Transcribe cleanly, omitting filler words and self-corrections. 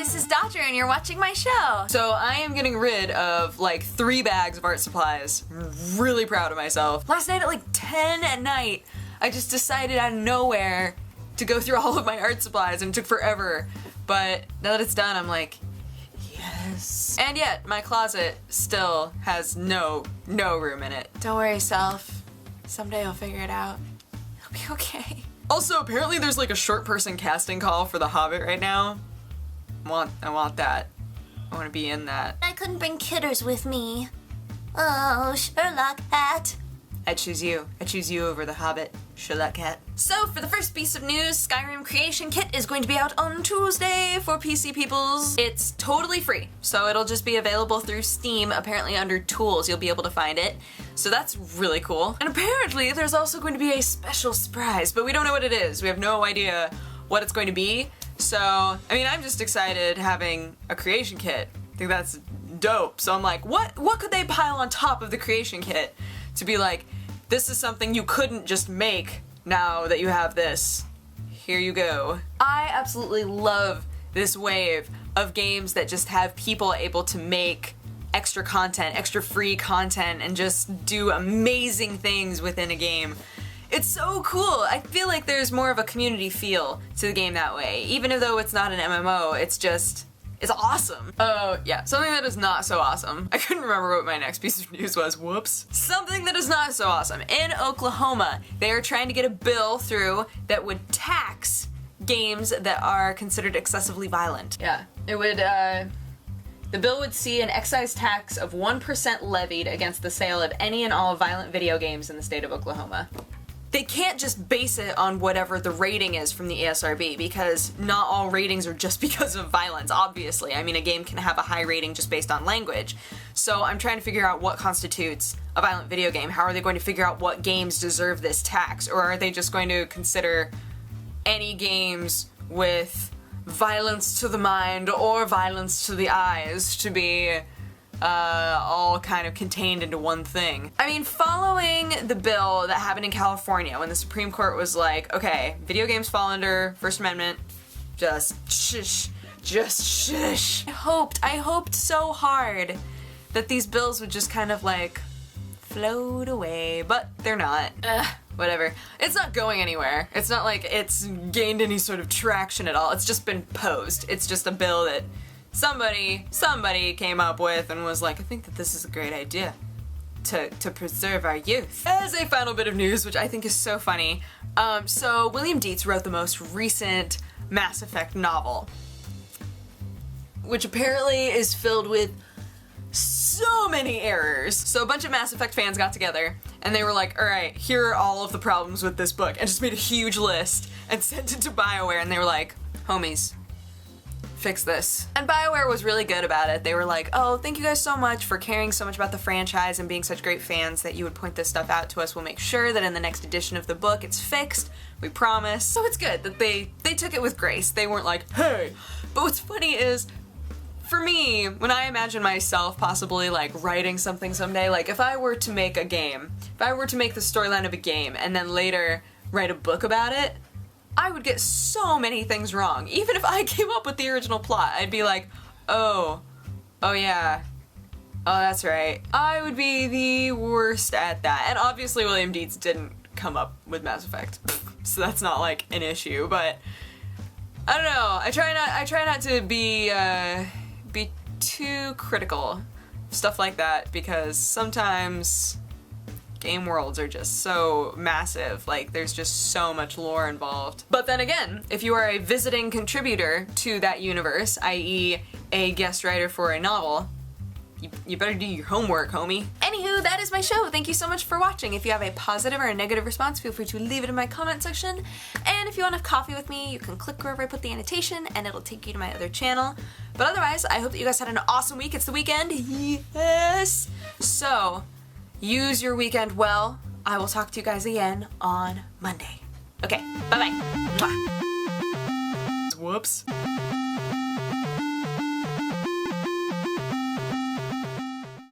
this is Dodger and you're watching my show. So I am getting rid of like 3 bags of art supplies. I'm really proud of myself. Last night at like 10 at night, I just decided out of nowhere to go through all of my art supplies and it took forever. But now that it's done, I'm like, yes. And yet, my closet still has no room in it. Don't worry, self. Someday I'll figure it out. It'll be okay. Also, apparently there's like a short person casting call for The Hobbit right now. I want that. I want to be in that. I couldn't bring Kidders with me. Oh, Sherlock hat. I choose you. I choose you over The Hobbit, Sherlock Cat. So for the first piece of news, Skyrim Creation Kit is going to be out on Tuesday for PC peoples. It's totally free, so it'll just be available through Steam, apparently under Tools you'll be able to find it. So that's really cool. And apparently there's also going to be a special surprise, but we don't know what it is. We have no idea what it's going to be. So, I mean, I'm just excited having a creation kit. I think that's dope. So I'm like, what could they pile on top of the creation kit to be like, this is something you couldn't just make now that you have this. Here you go. I absolutely love this wave of games that just have people able to make extra content, extra free content, and just do amazing things within a game. It's so cool. I feel like there's more of a community feel to the game that way. Even though it's not an MMO, it's awesome. Oh, yeah, something that is not so awesome. I couldn't remember what my next piece of news was, whoops. Something that is not so awesome. In Oklahoma, they are trying to get a bill through that would tax games that are considered excessively violent. Yeah, it would, the bill would see an excise tax of 1% levied against the sale of any and all violent video games in the state of Oklahoma. They can't just base it on whatever the rating is from the ESRB, because not all ratings are just because of violence, obviously. I mean, a game can have a high rating just based on language. So I'm trying to figure out what constitutes a violent video game. How are they going to figure out what games deserve this tax? Or are they just going to consider any games with violence to the mind or violence to the eyes to be all kind of contained into one thing? I mean, following the bill that happened in California when the Supreme Court was like, okay, video games fall under First Amendment, just shush. I hoped so hard that these bills would just kind of like float away, but they're not. Whatever. It's not going anywhere. It's not like it's gained any sort of traction at all. It's just been posed. It's just a bill that somebody came up with and was like, I think that this is a great idea to preserve our youth. As a final bit of news, which I think is so funny, so William Dietz wrote the most recent Mass Effect novel, which apparently is filled with so many errors. So a bunch of Mass Effect fans got together and they were like, alright, here are all of the problems with this book, and just made a huge list and sent it to BioWare, and they were like, homies, fix this. And BioWare was really good about it. They were like, oh, thank you guys so much for caring so much about the franchise and being such great fans that you would point this stuff out to us. We'll make sure that in the next edition of the book it's fixed. We promise. So it's good that they took it with grace. They weren't like, hey. But what's funny is, for me, when I imagine myself possibly like writing something someday, like if I were to make a game, if I were to make the storyline of a game and then later write a book about it, I would get so many things wrong. Even if I came up with the original plot, I'd be like, oh yeah, oh that's right. I would be the worst at that. And obviously William Dietz didn't come up with Mass Effect, so that's not like an issue, but I don't know. I try not to be too critical of stuff like that, because sometimes game worlds are just so massive, like there's just so much lore involved. But then again, if you are a visiting contributor to that universe, i.e. a guest writer for a novel, you better do your homework, homie. Anywho, that is my show. Thank you so much for watching. If you have a positive or a negative response, feel free to leave it in my comment section. And if you want to have coffee with me, you can click wherever I put the annotation and it'll take you to my other channel. But otherwise, I hope that you guys had an awesome week. It's the weekend. Yes! So, use your weekend well. I will talk to you guys again on Monday. Okay, bye-bye. Mwah. Whoops.